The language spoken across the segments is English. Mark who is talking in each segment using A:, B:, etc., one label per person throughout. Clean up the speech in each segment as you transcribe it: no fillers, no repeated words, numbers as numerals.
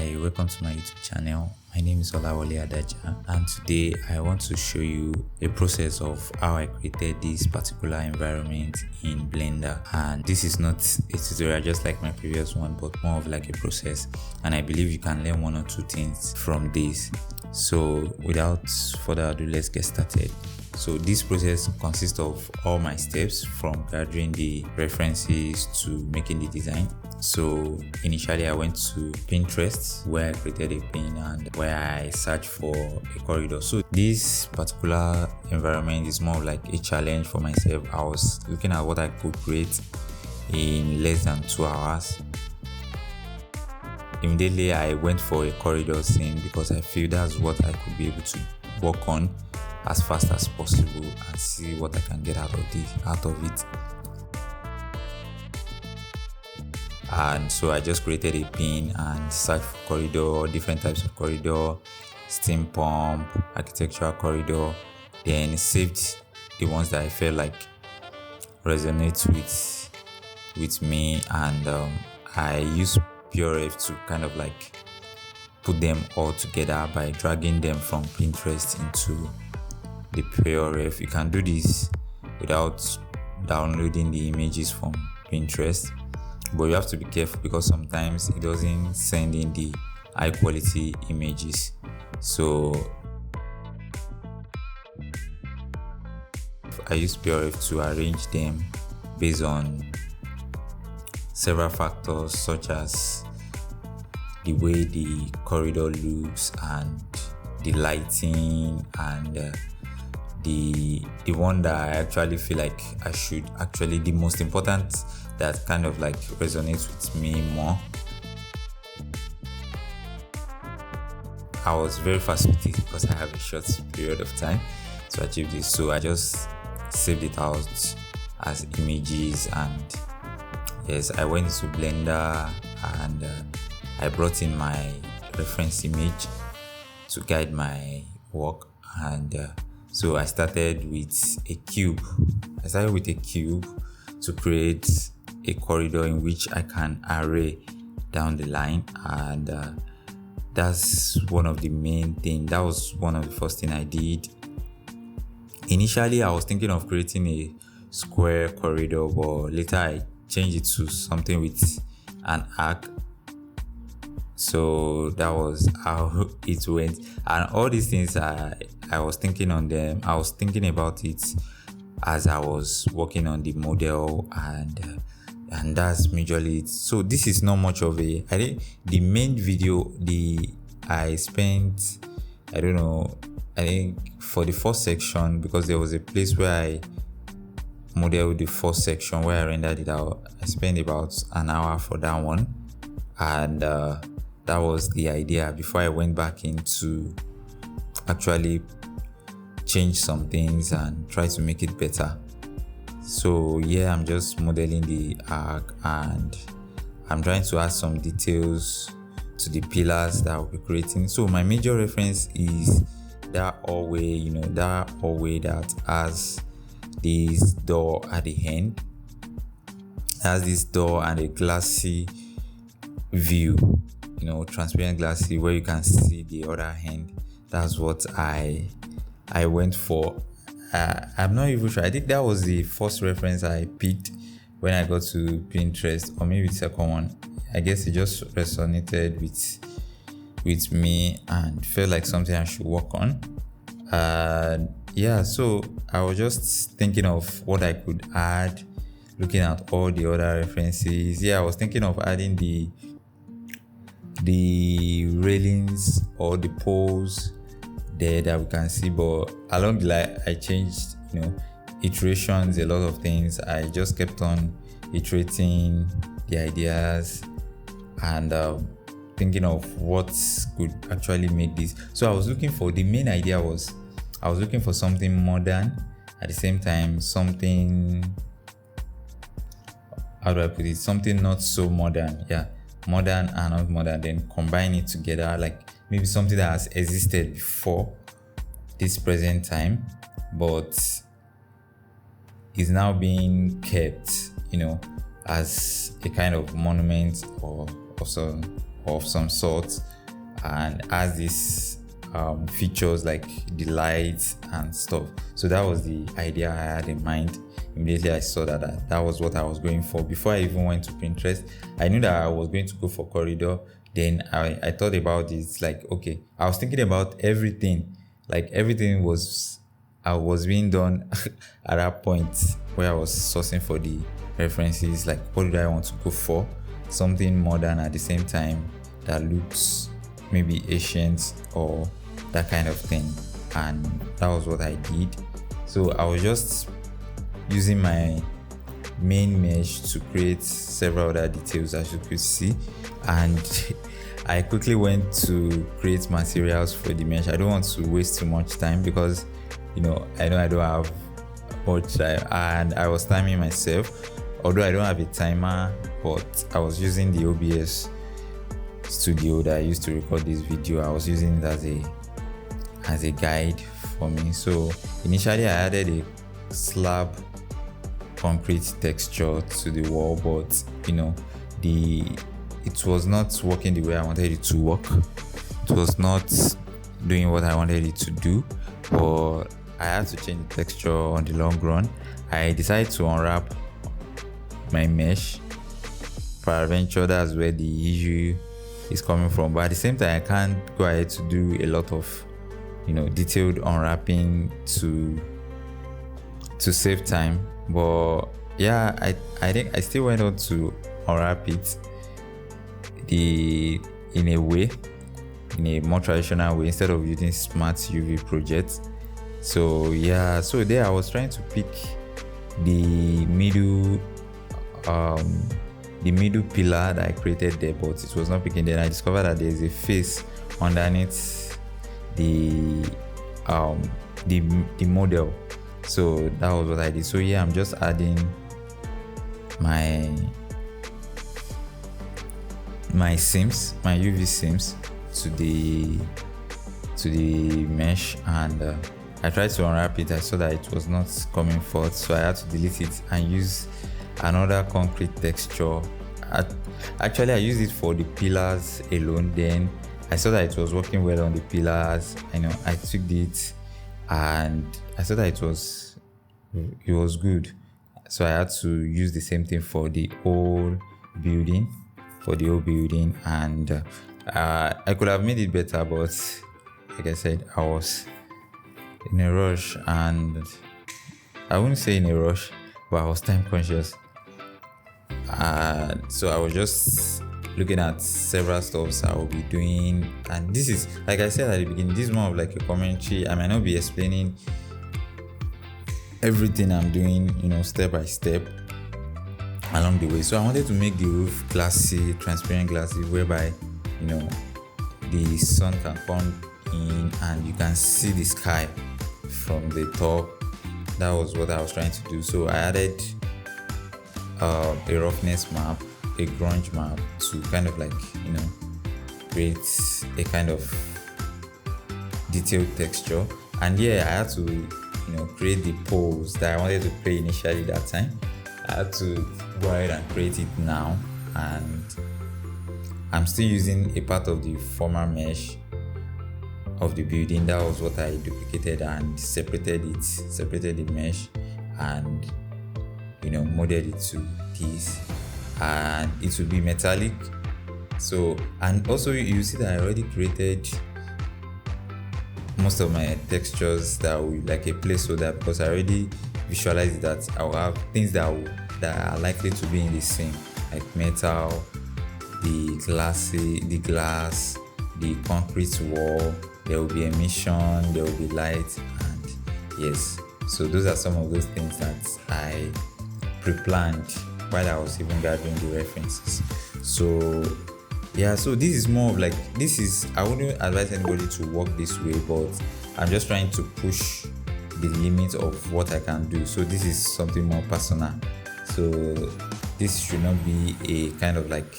A: Hi, welcome to my YouTube channel. My name is Olawale Adaja, and today I want to show you a process of how I created this particular environment in Blender. And this is not a tutorial just like my previous one, but more of like a process, and I believe you can learn one or two things from this. So without further ado, let's get started. So this process consists of all my steps from gathering the references to making the design. So initially I went to Pinterest where I created a pin and where I searched for a corridor. So this particular environment is more like a challenge for myself. I was looking at what I could create in less than 2 hours. Immediately I went for a corridor scene because I feel that's what I could be able to work on as fast as possible and see what I can get out of it. And so I just created a pin and searched for corridor, different types of corridor, steam pump, architectural corridor, then saved the ones that I felt like resonate with me, and I used PureF to kind of like put them all together by dragging them from Pinterest into the PureF. You can do this without downloading the images from Pinterest, but you have to be careful because sometimes it doesn't send in the high quality images. So I use PureF to arrange them based on several factors such as the way the corridor looks and the lighting and the one that I actually feel like I should actually, the most important that kind of like resonates with me more. I was very fast with it because I have a short period of time to achieve this, so I just saved it out as images, and yes, I went into Blender and I brought in my reference image to guide my work, and so I started with a cube. To create a corridor in which I can array down the line, and that's one of the main things. That was one of the first thing I did. Initially, I was thinking of creating a square corridor, but later I changed it to something with an arc. So that was how it went, and all these things I was thinking on them. I was thinking about it as I was working on the model, and that's majorly it. So this is not much of I think the main video I spent, I don't know, I think for the first section, because there was a place where I modeled the first section where I rendered it out. I spent about an hour for that one, and that was the idea before I went back into actually change some things and try to make it better. So yeah, I'm just modeling the arc and I'm trying to add some details to the pillars that I'll be creating. So my major reference is that hallway, that has this door at the end. It has this door and a glassy view, transparent glassy, where you can see the other hand. That's what I went for. I'm not even sure. I think that was the first reference I picked when I got to Pinterest, or maybe the second one. I guess it just resonated with me and felt like something I should work on. So I was just thinking of what I could add, looking at all the other references. I was thinking of adding the railings or the poles there that we can see, but along the line I changed iterations, a lot of things. I just kept on iterating the ideas and thinking of what could actually make this. So I was looking for, the main idea was I was looking for something modern, at the same time something, how do I put it, something not so modern, modern and not modern, then combine it together, like maybe something that has existed before this present time, but is now being kept, as a kind of monument or of some sort, and has this features like the lights and stuff. So that was the idea I had in mind. Immediately I saw that was what I was going for. Before I even went to Pinterest, I knew that I was going to go for corridor. Then I thought about it, like, okay, I was thinking about everything. Like everything was being done at that point where I was sourcing for the references. Like, what did I want to go for? Something modern at the same time that looks maybe ancient or that kind of thing. And that was what I did. So I was just using my main mesh to create several other details, as you could see. And I quickly went to create materials for the mesh. I don't want to waste too much time because I know I don't have much time, and I was timing myself. Although I don't have a timer, but I was using the OBS studio that I used to record this video. I was using it as a guide for me. So initially I added a slab concrete texture to the wall, but it was not working the way I wanted it to work. It was not doing what I wanted it to do, but I had to change the texture on the long run. I decided to unwrap my mesh. Peradventure, that's where the issue is coming from. But at the same time, I can't go ahead to do a lot of detailed unwrapping to save time. But yeah, I think I still went on to unwrap it in a more traditional way instead of using smart UV projects. So yeah, so there I was trying to pick the middle pillar that I created there, but it was not picking. Then I discovered that there's a face underneath the model. So that was what I did. So yeah, I'm just adding my seams, my UV seams to the mesh, and I tried to unwrap it. I saw that it was not coming forth, so I had to delete it and use another concrete texture. Actually, I used it for the pillars alone. Then I saw that it was working well on the pillars. I tweaked it, and I saw that it was good. So I had to use the same thing for the whole building. And I could have made it better, but like I said, I was in a rush, and I wouldn't say in a rush, but I was time conscious. So I was just looking at several stuffs I will be doing, and this is, like I said at the beginning, this is more of like a commentary. I might not be explaining everything I'm doing, step by step along the way. So I wanted to make the roof glassy, transparent glassy, whereby the sun can come in and you can see the sky from the top. That was what I was trying to do. So I added a roughness map, a grunge map, to kind of like create a kind of detailed texture. And yeah, I had to create the pose that I wanted to create initially that time. I had to go ahead and create it now, and I'm still using a part of the former mesh of the building. That was what I duplicated and separated the mesh, and molded it to this, and it will be metallic. So, and also you see that I already created most of my textures that will like a placeholder, because I already visualized that I will have things that are likely to be in the same, like metal, the glass, the concrete wall. There will be emission, there will be light, and yes. So those are some of those things that I pre-planned while I was even gathering the references. So yeah, so this is more of like, I wouldn't advise anybody to work this way, but I'm just trying to push the limit of what I can do. So this is something more personal. So this should not be a kind of like,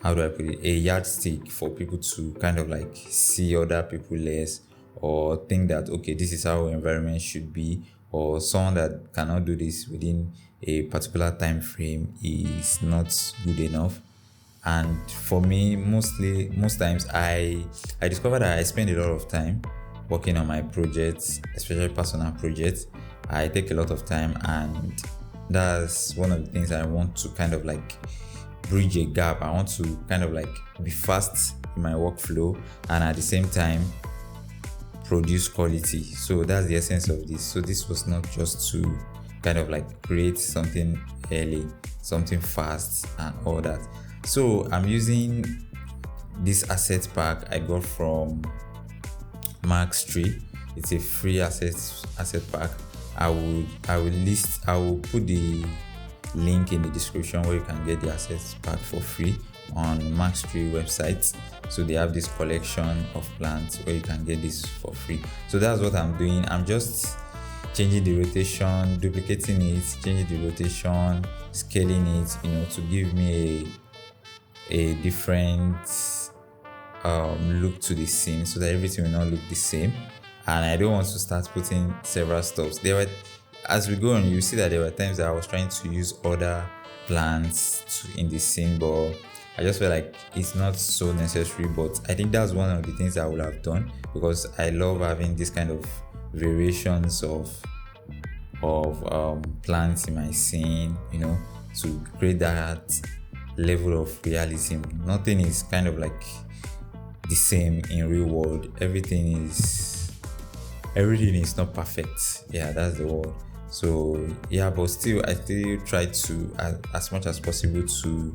A: how do I put it, a yardstick for people to kind of like see other people less, or think that, okay, this is how environment should be, or someone that cannot do this within a particular time frame is not good enough. And for me, most times I discover that I spend a lot of time working on my projects, especially personal projects. I take a lot of time, and that's one of the things I want to kind of like bridge a gap. I want to kind of like be fast in my workflow and at the same time produce quality. So that's the essence of this. So this was not just to kind of like create something early, something fast and all that. So I'm using this asset pack I got from Max3. It's a free asset pack. I will put the link in the description where you can get the assets pack for free on Max3 website. So they have this collection of plants where you can get this for free. So that's what I'm doing. I'm just changing the rotation, duplicating it, changing the rotation, scaling it, to give me a different look to the scene, so that everything will not look the same. And I don't want to start putting several stops. As we go on, you see that there were times that I was trying to use other plants in the scene, but I just felt like it's not so necessary. But I think that's one of the things I would have done, because I love having this kind of variations of plants in my scene, to create that level of realism. Nothing is kind of like the same in real world. Everything is not perfect. Yeah, that's the word. So yeah, but still I still try to as much as possible to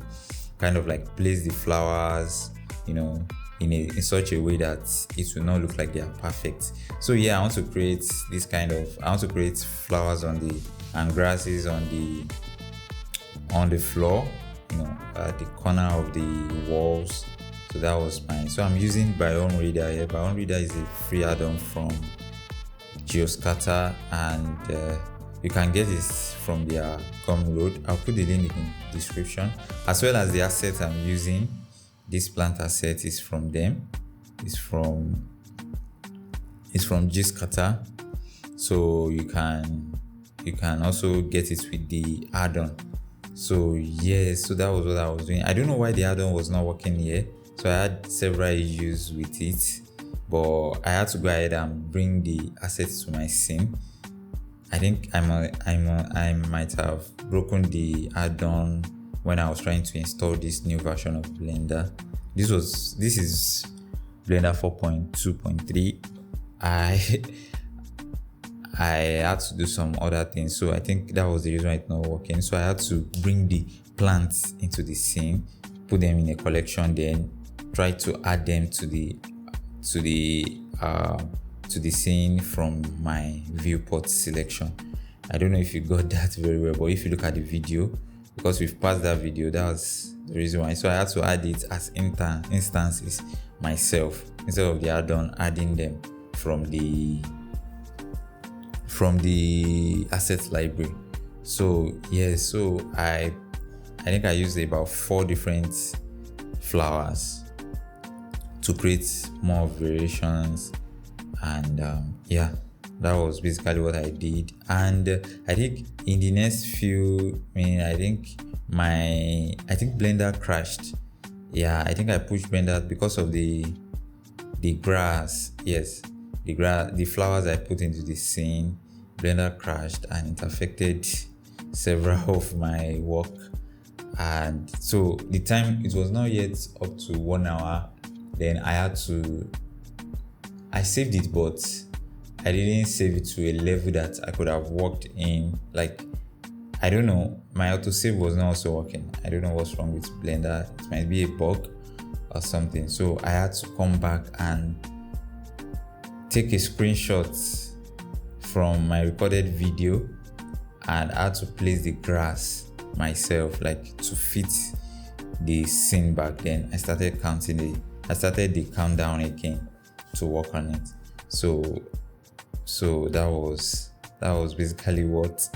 A: kind of like place the flowers in such a way that it will not look like they are perfect. So yeah, I want to create flowers and grasses on the floor, at the corner of the walls. So that was mine. So I'm using Biome Reader here. Biome Reader is a free add-on from Geoscatter, and you can get it from their Gumroad. I'll put the link in the description, as well as the asset I'm using. This plant asset is from them. It's from Geoscatter. So you can also get it with the add-on. So yes, so that was what I was doing. I don't know why the add-on was not working here. So I had several issues with it, but I had to go ahead and bring the assets to my scene. I think I might have broken the add-on when I was trying to install this new version of Blender. This is Blender 4.2.3. I had to do some other things, so I think that was the reason why it's not working. So I had to bring the plants into the scene, put them in a collection, then try to add them to the scene from my viewport selection. I don't know if you got that very well, but if you look at the video, because we've passed that video, that's the reason why. So I had to add it as instances myself, instead of the add-on adding them from the assets library. So yeah, so I think I used about 4 different flowers to create more variations, and that was basically what I did. And I think in the next few minutes, I think Blender crashed. Yeah, I think I pushed Blender because of the grass. Yes, the flowers I put into the scene, Blender crashed, and it affected several of my work. And so the time, it was not yet up to 1 hour. Then I saved it, but I didn't save it to a level that I could have worked in. Like, I don't know, my autosave was not also working. I don't know what's wrong with Blender. It might be a bug or something. So I had to come back and take a screenshot from my recorded video, and I had to place the grass myself, like to fit the scene back. Then I started the countdown again to work on it. So that was basically what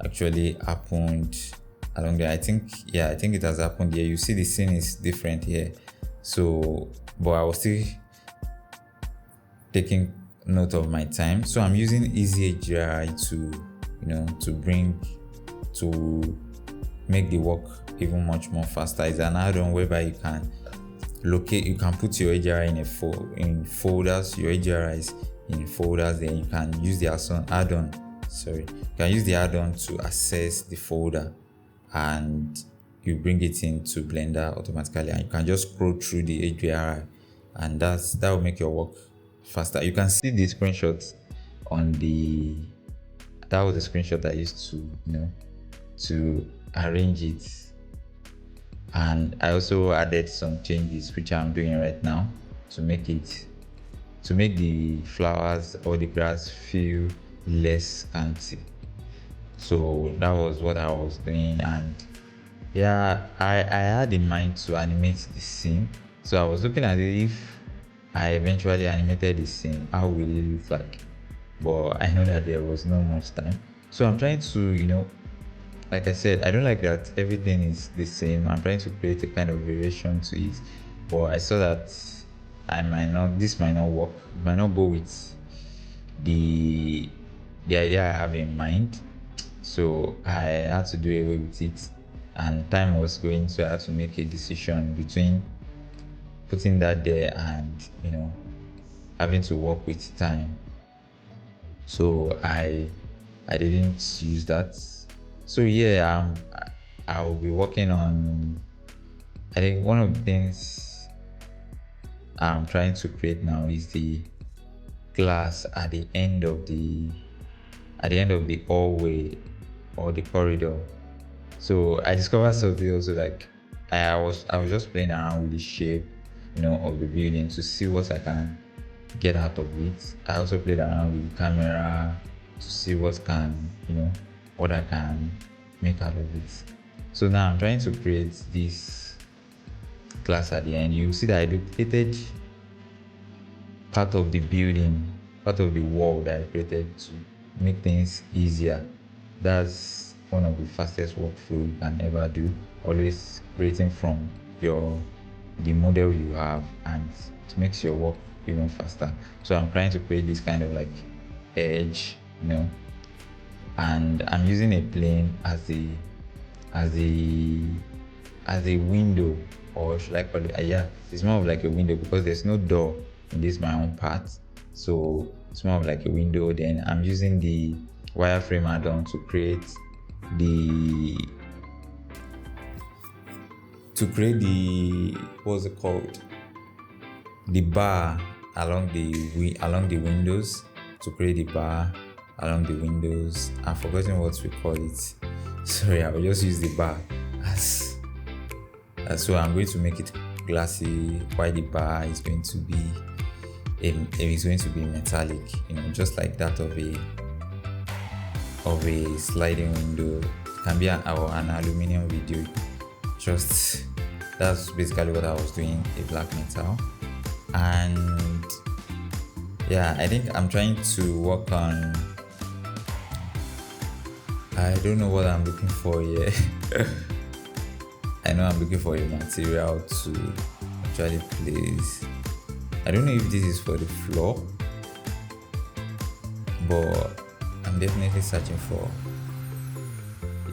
A: actually happened along there. I think it has happened here. You see the scene is different here. So, but I was still taking note of my time. So I'm using Easy HDRI to make the work even much more faster. It's an add-on whereby you can put your HDRI in folders. Your HDRI is in folders, then you can use the add-on. You can use the add-on to access the folder, and you bring it into Blender automatically, and you can just scroll through the HDRI, and that will make your work faster. You can see the screenshots that was the screenshot I used to arrange it. And I also added some changes which I'm doing right now to make the flowers or the grass feel less scanty. So that was what I was doing, and yeah, I had in mind to animate the scene. So I was looking at it, if I eventually animated the scene, how will it look like? But I know that there was not much time. So I'm trying to, like I said, I don't like that everything is the same. I'm trying to create a kind of variation to it. But I saw that this might not work. It might not go with the idea I have in mind. So I had to do away with it. And time was going, so I had to make a decision between putting that there and having to work with time. So I didn't use that. So yeah, I will be working on, I think one of the things I'm trying to create now is the glass at the end of the hallway or the corridor. So I discovered something also, like I was just playing around with the shape, of the building to see what I can get out of it. I also played around with the camera to see what I can make out of it. So now I'm trying to create this glass at the end. You see that I duplicated part of the building, part of the wall that I created to make things easier. That's one of the fastest workflow you can ever do. Always creating from the model you have, and it makes your work even faster. So I'm trying to create this kind of like edge, and I'm using a plane as a window, or should I call it? Yeah, it's more of like a window because there's no door in this my own part. So it's more of like a window. Then I'm using the wireframe add-on to create the what's it called, the bar along the windows, to create the bar along the windows. I've forgotten what we call it. Sorry, I will just use the bar as so I'm going to make it glassy, while the bar is going to be metallic, just like that of a sliding window. It can be an aluminum video. Just that's basically what I was doing, a black metal. And yeah, I think I'm trying to work on, I don't know what I'm looking for here. I know I'm looking for a material to actually place. I don't know if this is for the floor, but I'm definitely searching for,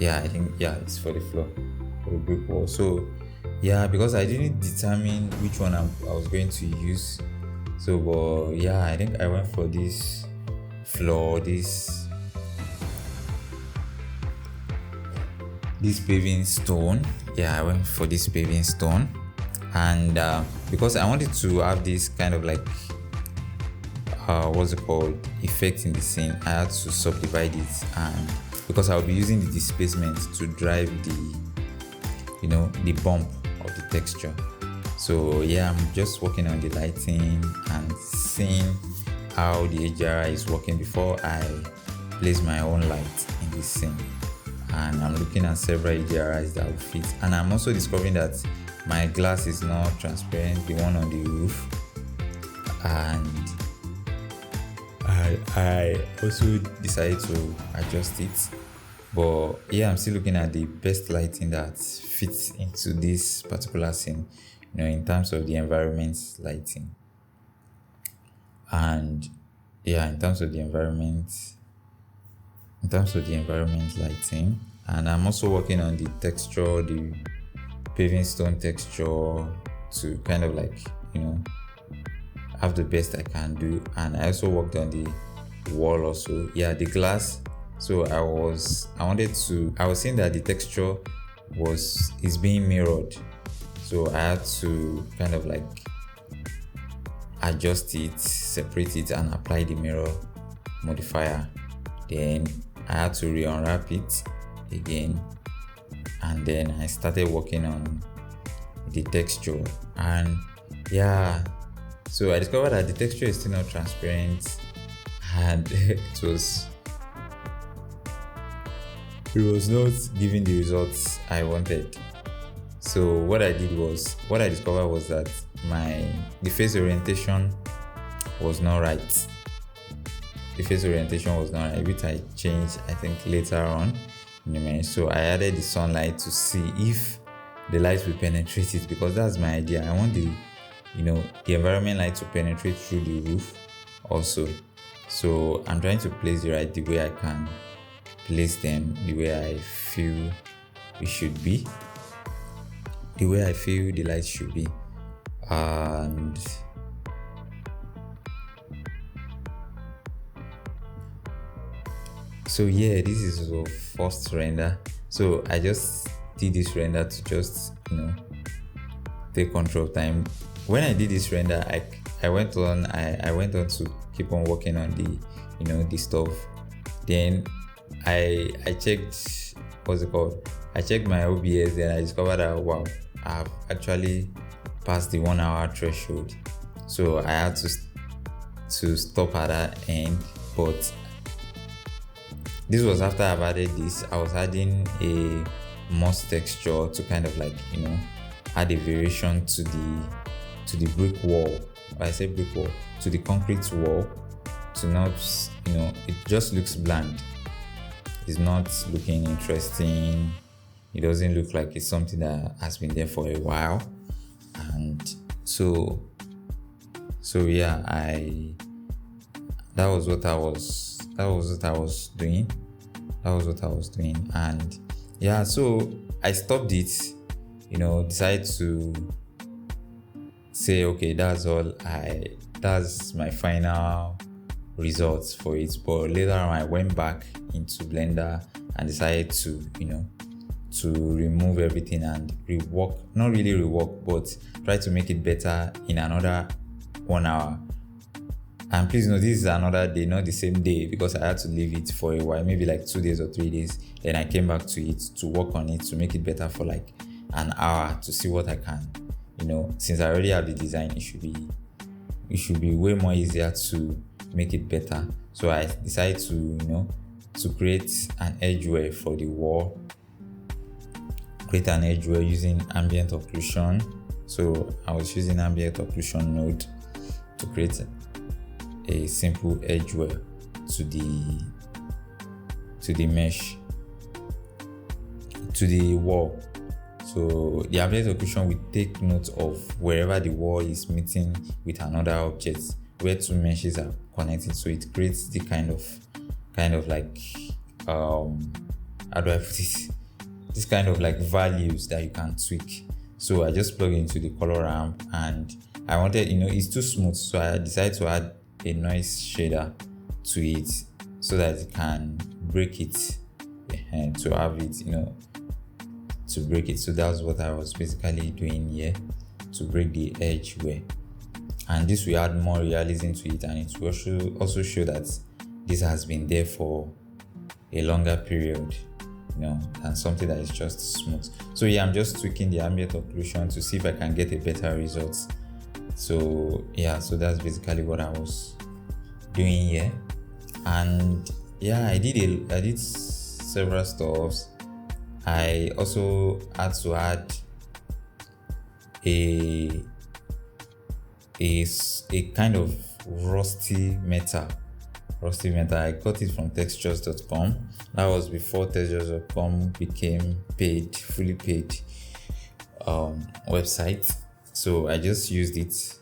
A: I think it's for the floor, for the brick wall. So because I didn't determine which one I was going to use. So but I think I went for this floor, this paving stone. I went for this paving stone, and because I wanted to have this kind of like what's it called, effect in the scene, I had to subdivide it, and because I'll be using the displacement to drive the bump of the texture. So I'm just working on the lighting and seeing how the HDRI is working before I place my own light in this scene. And I'm looking at several HDRIs that will fit, and I'm also discovering that my glass is not transparent, the one on the roof, and I also decided to adjust it. But I'm still looking at the best lighting that fits into this particular scene, in terms of the environment lighting. And in terms of the environment lighting. And I'm also working on the texture, the paving stone texture to kind of like, have the best I can do. And I also worked on the wall also. Yeah, the glass. So I was seeing that the texture is being mirrored. So I had to kind of like adjust it, separate it, and apply the mirror modifier. Then I had to re-unwrap it again, and then I started working on the texture. And yeah, so I discovered that the texture is still not transparent, and it was not giving the results I wanted. So what I discovered was that the face orientation was not right. Which I changed, I think, later on in the image. So I added the sunlight to see if the light will penetrate it, because that's my idea. I want the environment light to penetrate through the roof also. So I'm trying to place the way I can place them, the way I feel it should be, the way I feel the light should be. And so yeah, this is the first render. So I just did this render to just take control of time. When I did this render, I went on to keep on working on the stuff. Then I checked I checked my OBS, and I discovered that wow, I've actually passed the 1 hour threshold. So I had to stop at that end. But this was after I've added this. I was adding a moss texture to kind of like add a variation to the brick wall. I say brick wall, to the concrete wall, to not it just looks bland. It's not looking interesting. It doesn't look like it's something that has been there for a while. And so yeah, that was what I was doing. And yeah, so I stopped it, decided to say, okay, that's my final results for it. But later on, I went back into Blender and decided to remove everything and not really rework, but try to make it better in another 1 hour. And please know, this is another day, not the same day, because I had to leave it for a while, maybe like 2 days or 3 days. Then I came back to it to work on it, to make it better for like an hour, to see what I can, since I already have the design, it should be way more easier to make it better. So I decided to create an edgeware for the wall, using ambient occlusion. So I was using ambient occlusion node to create a simple edgeware to the mesh, to the wall. So the ambient occlusion will take note of wherever the wall is meeting with another object, where two meshes are connected. So it creates the kind of like how do I put it? This kind of like values that you can tweak. So I just plug into the color ramp, and I wanted, it's too smooth, so I decided to add a noise shader to it so that it can break it, and to have it, to break it. So that's what I was basically doing here, to break the edge way. And this will add more realism to it, and it will also show that this has been there for a longer period, than something that is just smooth. So yeah, I'm just tweaking the ambient occlusion to see if I can get a better result. So yeah, so that's basically what I was doing here. And yeah, I did several stuffs. I also had to add a kind of rusty metal. I got it from textures.com. That was before textures.com became fully paid website. So I just used it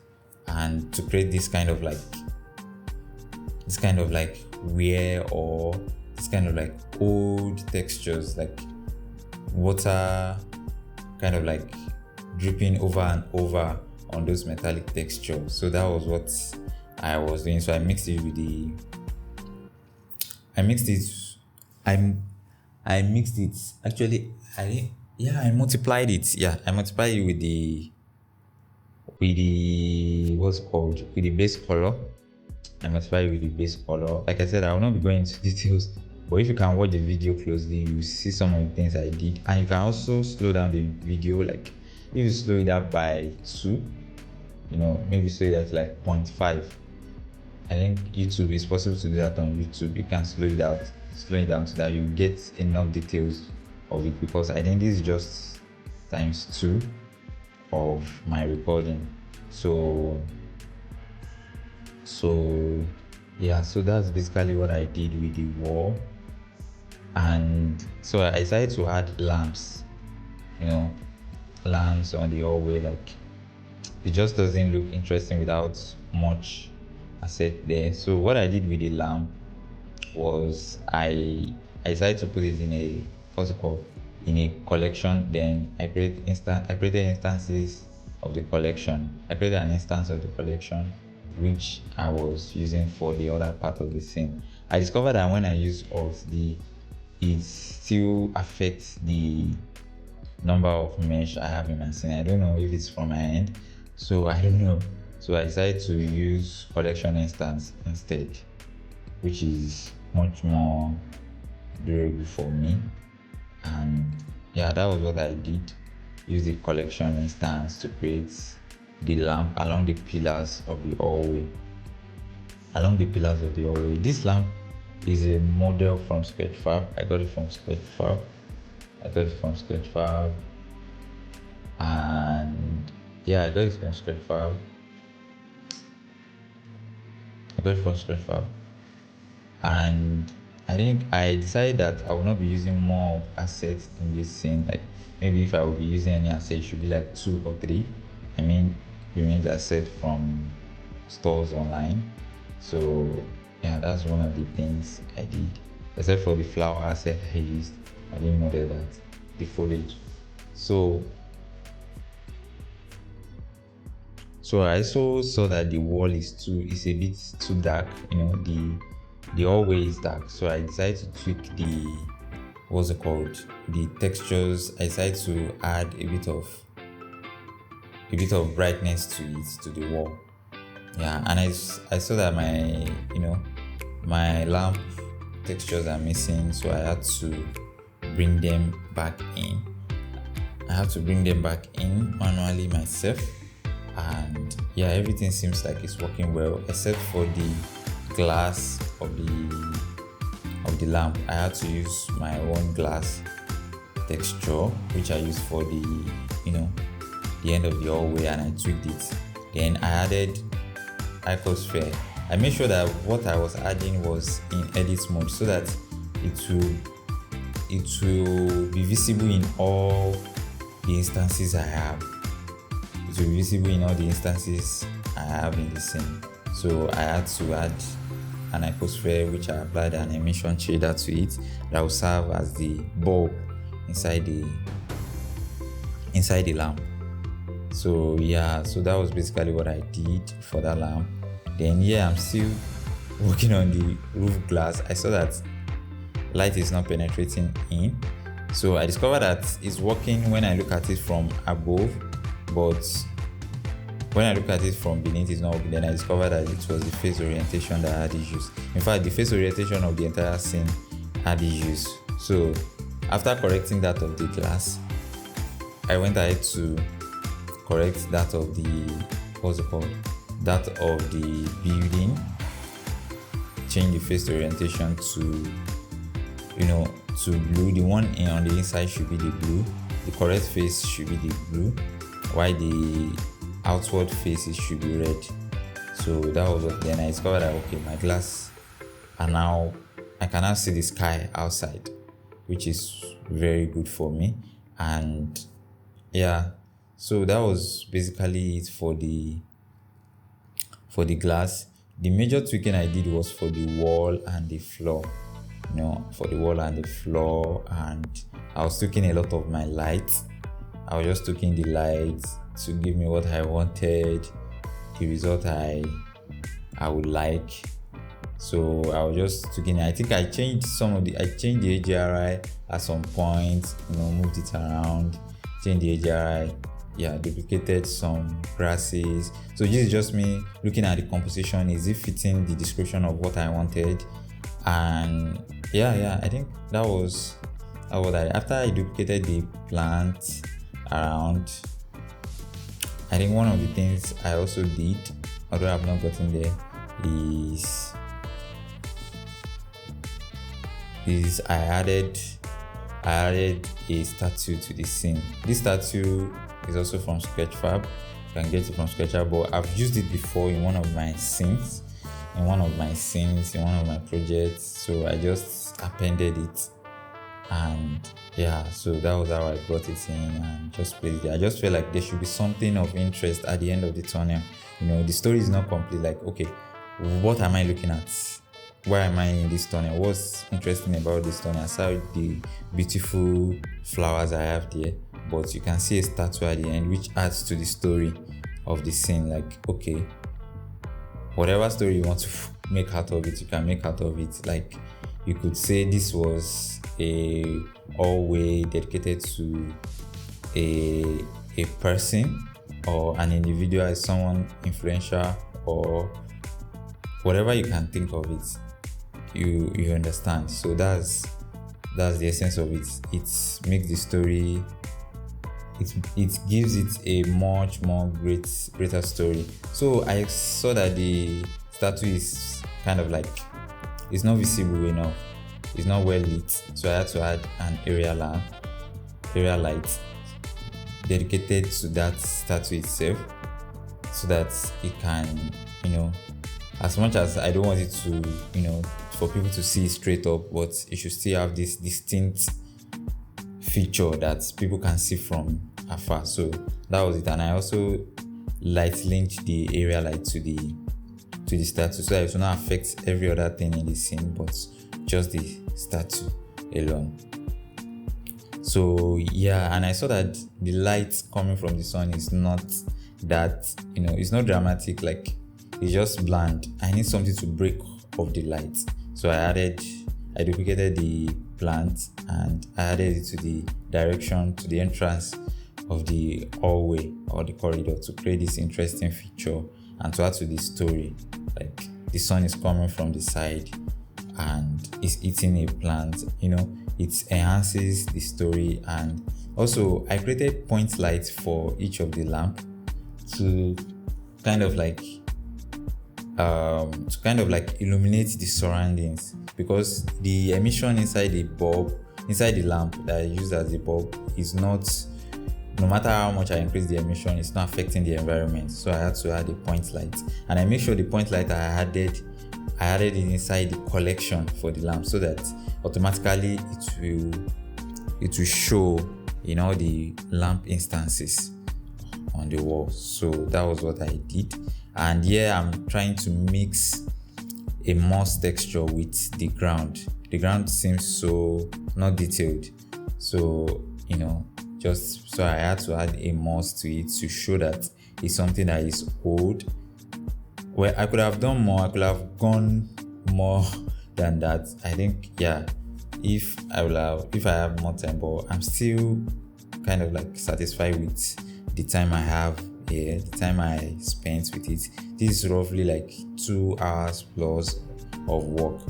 A: and to create this kind of like wear, or this kind of like old textures, like water, kind of like dripping over and over on those metallic textures. So that was what I was doing. So I mixed it with the I mixed it I mixed it actually I multiplied it. I multiplied it with the what's it called, with the base color. I multiplied it with the base color. Like I said, I will not be going into details, but if you can watch the video closely, you see some of the things I did. And you can also slow down the video. Like if you slow it up by 2, maybe slow it at like 0.5. I think YouTube, is possible to do that on YouTube. You can slow it down so that you get enough details of it, because I think this is just times 2 of my recording. So that's basically what I did with the wall. And so I decided to add lamps, lamps on the hallway. Like, it just doesn't look interesting without much asset there. So what I did with the lamp was I decided to put it in a collection. Then I created instances of the collection. I created an instance of the collection which I was using for the other part of the scene. I discovered that when I use it still affects the number of mesh I have in my scene. I don't know if it's from my end, so I don't know. So I decided to use collection instance instead, which is much more durable for me. And that was what I did. Use the collection instance to create the lamp along the pillars of the hallway. This lamp is a model from Sketchfab. I got it from Sketchfab. And I got it from Sketchfab. And I think I decided that I will not be using more assets in this scene. Like, maybe if I will be using any asset, it should be like 2 or 3. I mean, remains asset from stores online. So that's one of the things I did. Except for the flower asset I used, I didn't model that, the foliage. So I also saw that the wall is a bit too dark. The hallway is dark. So I decided to tweak the textures. I decided to add a bit of brightness to the wall. And I saw that my lamp textures are missing, so I had to bring them back in. Manually myself, and everything seems like it's working well, except for the glass of the lamp. I had to use my own glass texture, which I used for the end of the hallway, and I tweaked it. Then I added icosphere. I made sure that what I was adding was in edit mode, so that it will be visible in all the instances I have. In the scene. So I had to add an icosphere, which I applied an emission shader to it that will serve as the bulb inside the lamp. So that was basically what I did for that lamp. Then I'm still working on the roof glass. I saw that light is not penetrating in, so I discovered that it's working when I look at it from above, but when I look at it from beneath, it's not working. Then I discovered that it was the face orientation that had issues. In fact, the face orientation of the entire scene had issues. So after correcting that of the glass, I went ahead to correct that of the building. Change the face orientation to blue. The one on the inside should be the blue. The correct face should be the blue, while the outward faces should be red. So that was what. Then I discovered that my glass I can now see the sky outside, which is very good for me. And so that was basically it for the glass. The major tweaking I did was for the wall and the floor. And I was tweaking a lot of my lights. I was just tweaking the lights to give me what I wanted, the result I would like. So I was just tweaking. I think I changed the AGRI at some point, moved it around, changed the AGRI, duplicated some grasses. So this is just me looking at the composition. Is it fitting the description of what I wanted? And I think that was after I duplicated the plant around. I think one of the things I also did, although I've not gotten there, is I added a statue to the scene. This statue is also from Sketchfab. You can get it from Sketchfab, but I've used it before in one of my scenes, in one of my projects. So I just appended it, and so that was how I brought it in and just played it. I just felt like there should be something of interest at the end of the tunnel. The story is not complete. Like, okay, what am I looking at? Why am I in this tunnel? What's interesting about this tunnel? Aside the beautiful flowers I have there, but you can see a statue at the end which adds to the story of the scene. Like, okay, whatever story you want to make out of it, you can make out of it. Like, you could say this was a hallway dedicated to a person or an individual, as someone influential, or whatever you can think of it. You understand. So that's the essence of it. It makes the story, it gives it a much more greater story. So I saw that the statue is kind of like, it's not visible enough, it's not well lit, so I had to add an area light dedicated to that statue itself, so that it can, as much as I don't want it to, for people to see straight up, but it should still have this distinct feature that people can see from afar. So that was it. And I also light linked the area light to the statue, so that it will not affect every other thing in the scene, but just the statue alone. So and I saw that the light coming from the sun is not that, it's not dramatic, like it's just bland. I need something to break off the light. So I duplicated the plant and I added it to the direction, to the entrance of the hallway or the corridor, to create this interesting feature and to add to the story. Like, the sun is coming from the side and is eating a plant, it enhances the story. And also I created point lights for each of the lamp to kind of like illuminate the surroundings, because the emission inside the lamp that I use as a bulb is not, no matter how much I increase the emission, it's not affecting the environment. So I had to add a point light, and I make sure the point light I added it inside the collection for the lamp, so that automatically it will show in all the lamp instances on the wall. So that was what I did. And I'm trying to mix a moss texture with the ground. The ground seems so not detailed, so so I had to add a moss to it to show that it's something that is old. Well, I could have done more. I could have gone more than that. I think if I have more time, but I'm still kind of like satisfied with the time I have here, the time I spent with it. This is roughly like 2 hours plus of work,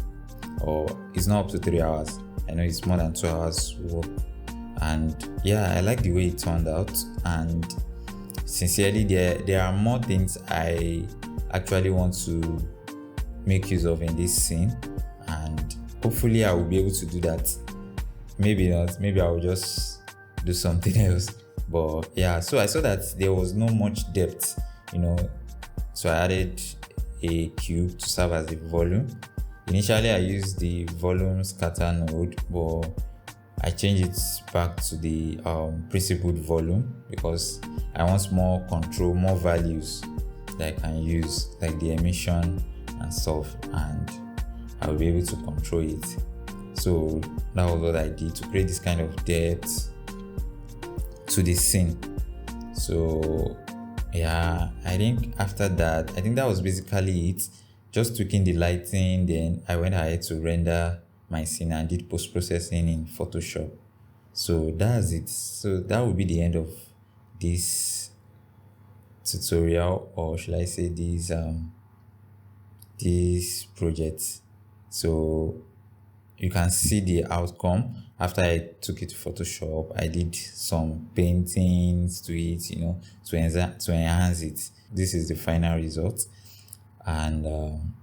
A: or it's not up to 3 hours. I know it's more than 2 hours work, and I like the way it turned out. And sincerely, there are more things I actually want to make use of in this scene, and hopefully I will be able to do that. Maybe not, maybe I will just do something else. But so I saw that there was no much depth, so I added a cube to serve as the volume. Initially I used the volume scatter node, but I changed it back to the principled volume, because I want more control, more values that I can use, like the emission and stuff, and I'll be able to control it. So that was what I did to create this kind of depth, to the scene. So yeah, I think after that, I think that was basically it. Just tweaking the lighting, then I went ahead to render my scene and did post-processing in Photoshop. So that's it. So that would be the end of this tutorial, or should I say this project. So you can see the outcome after I took it to Photoshop. I did some paintings to it, to enhance it. This is the final result. And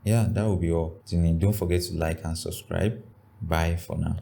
A: yeah, that will be all. Don't forget to like and subscribe. Bye for now.